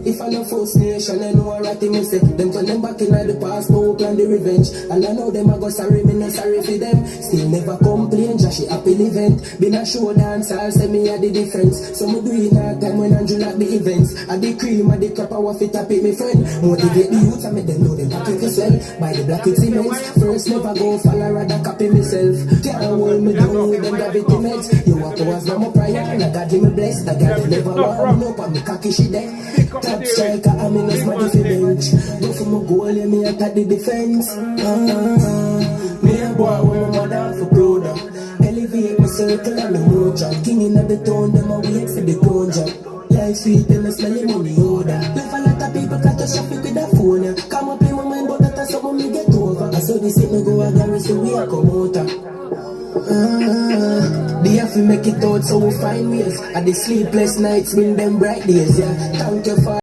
If I no First Nation, I know I right me say. Them turn them back in the past, no plan the revenge. And I know them I go sorry, me no sorry for them. Still never complain, just she happy event. Been a show dance, I'll say me a the difference. So me do it all time when I do like the events. I the cream, I the crap, I want fit up with me friend. Motivate the youth, I make them know them pocket to sell. Buy the black it's immense. First never go follow, rather copy myself. Can't hold me down with them gravity meds. You walk towards my prayer, and I got me blessed. I got never warm up, and me cocky she there. Top striker, I'm in this money for bench. Go for my goal, yeah, me attack the defense. Me a boy with my mother for brother. Elevate my circle and my mojo. King in the town, them a wait for the crown job. Life sweet and I smell the money order. Love a lot of people got to shop with the phone, yeah. Come up in my mind, but that's something me get over. I saw this it no go again, so we a come out. They have to make it out, so we find ways. At the sleepless nights, bring them bright days, yeah. Thank you for